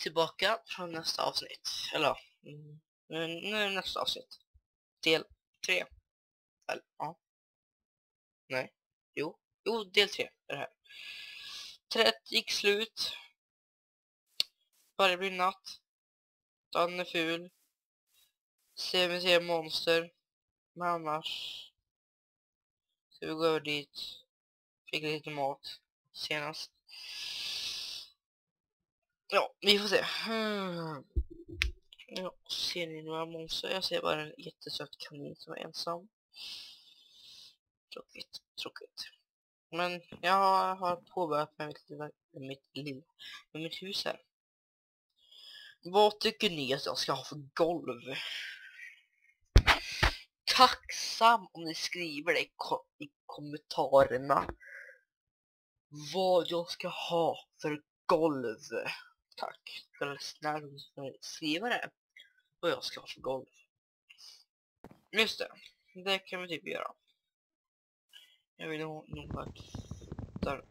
tillbaka från nästa avsnitt. Eller nu är nästa avsnitt. Del 3. Eller, ja. Nej. Jo, del 3 är det här. Trädet gick slut. Börjar bli natt. Dagen är ful. Ser monster. Men annars ska vi gå över dit. Fick lite mat senast. Ja, vi får se. Ja, ser ni några monster? Jag ser bara en jättesöt kanin som är ensam. Tråkigt. Men jag har påbörjat med mitt hus här. Vad tycker ni att jag ska ha för golv? Tacksam om ni skriver det i kommentarerna. Vad jag ska ha för golv. Tack. Snälla skriva det. Vad jag ska ha för golv. Just det. Det kan vi typ göra. Jag vill nog att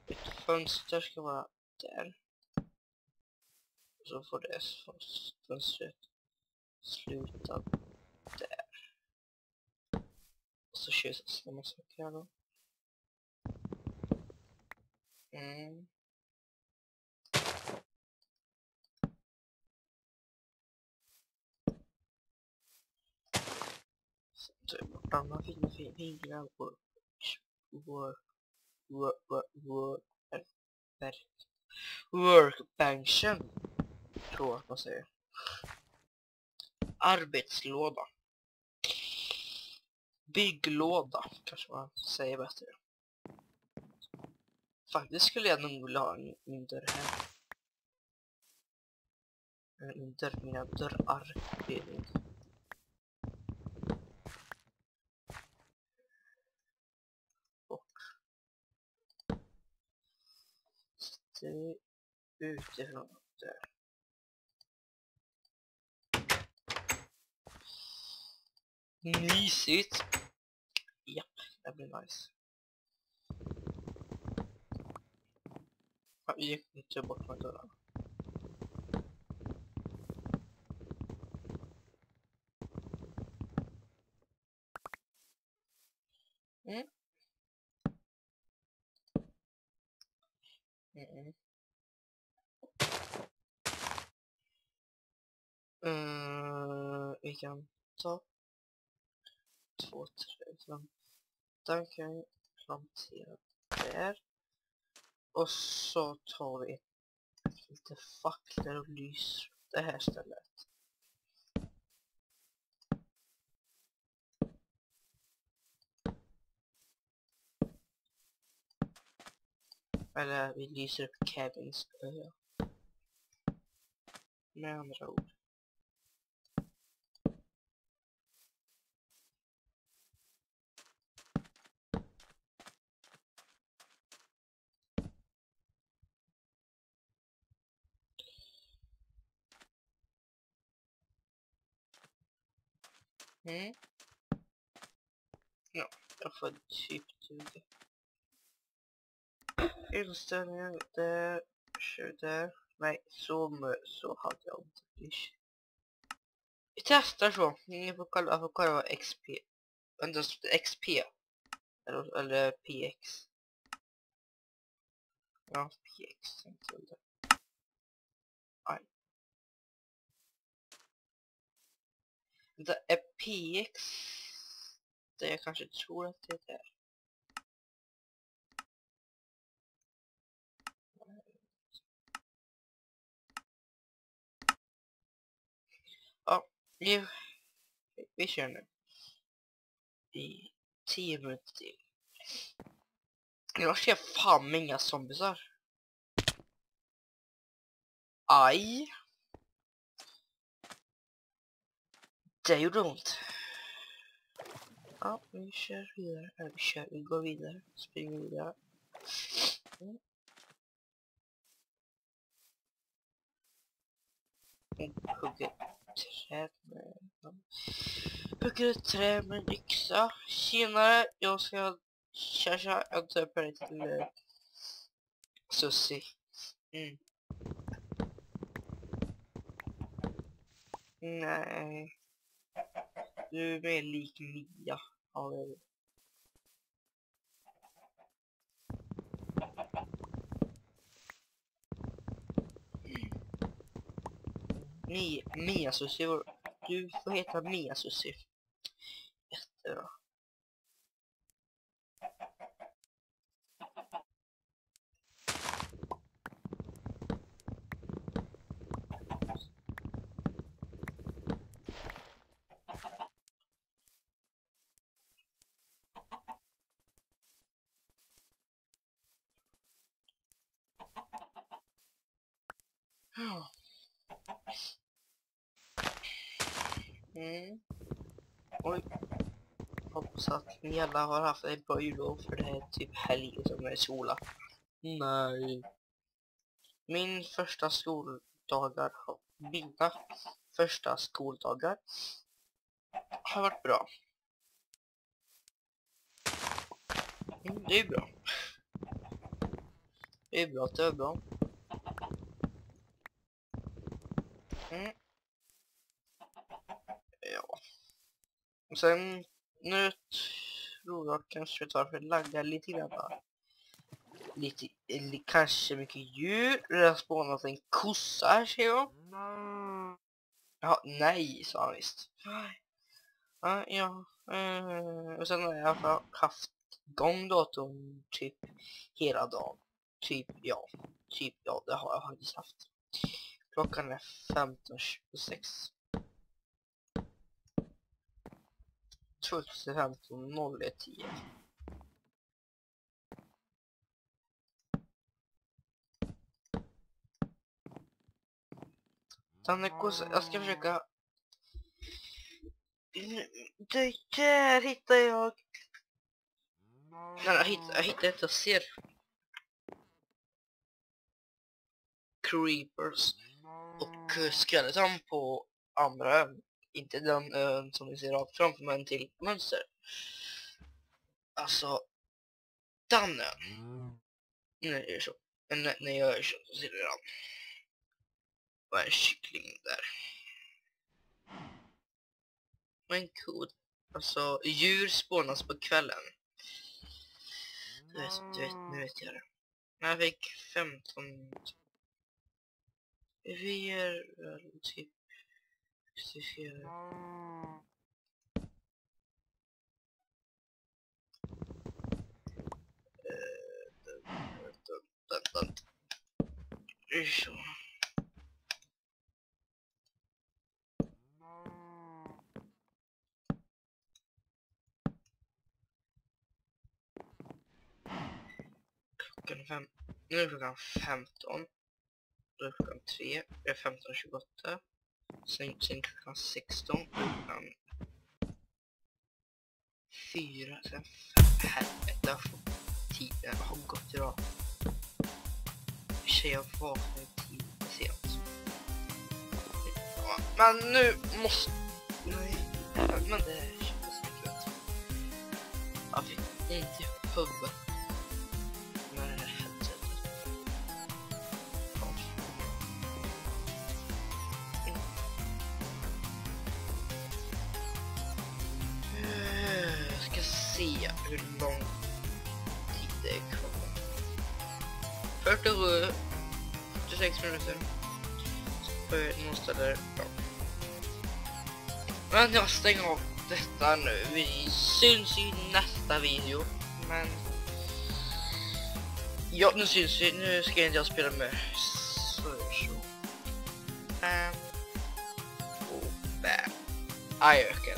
ett fönster ska vara där. Så får det fönstret sluta där. Och så kör jag samma sak här då. Så alla fina fingrar workbenchen, tror jag att man säger. Arbetslåda. Bygglåda kanske man säger bättre. Faktiskt skulle jag nog vilja ha en under här. Under mina dörrar. Och det utifrån där. Mysigt. Japp, det blir nice. Jag gick inte bort med dörren. Vi kan ta 2, 3. Den kan vi plantera där. Och så tar vi lite facklor och lyser det här stället. Eller vi lyser upp Kevins ö. Med andra ord. Ja, jag får typ duga. Inställningar där, kör där. Nej, så hade jag inte. Vi testar så. Ni får kolla vad XP. Vänta, XP. Eller PX. Ja, PX. Aj. Det är PX. Det jag kanske tror att det är. Ja, vi kör nu. I 10 minuter till. Jag ser fan inga zombisar. Aj. Det gjorde ont. Ja, vi kör vidare. Vi går vidare. Springer vidare. Hugger ett trä med en yxa. Senare, jag ska köra. Jag döper det till Sussi. Nej. Du är mer lik Mia. Ja, det är du. Mia Susie. Du får heta Mia Susie. Jättebra. Oj. Hoppas att ni alla har haft ett bra jullov, för det är typ helg och som är skola. Nej. Mina första skoldagar har varit bra. Det är bra. Det är bra, det är bra. Ja. Och sen, nu tror jag kanske tar för att lagga lite grann bara. Kanske mycket djur. Det har spånat en kossa här, ser jag. Ja, nej, sa han visst. Ja. Och sen har jag haft igång datorn typ hela dagen. Typ ja, det har jag faktiskt haft. Klockan är 15:26. 2015:01:10. Jag ska försöka. Det där hittar jag. Nej, jag hittar inte och ser. Creepers och skeleton på andra ön. Inte den ön som ni ser rakt framför, men till mönster. Alltså den ön. Nu är det så. Men när jag gör så ser det den. Vad är en kyckling där? Men cool. Alltså djur spånas på kvällen. Du vet, nu vet jag det. Men jag fick 15. Vi är typ 64. Så. Nu är klockan 15. Då är klockan 3. Det är 15:28. Sen klockan 16. Då är klockan 4. Sen 5. Helvete. Tiden har gått idag. Jag vaknar tidigt sent. Ja, men nu måste... Nej. Men det känns mycket. Jag fick inte huvudet. Hur lång tid det är kvar. 46 minuter. Så någonstans där. Ja. Men jag stänger av detta nu. Vi syns i nästa video. Men ja, nu syns vi. Nu ska inte jag spela med. Så. Och bam. Aj, öken.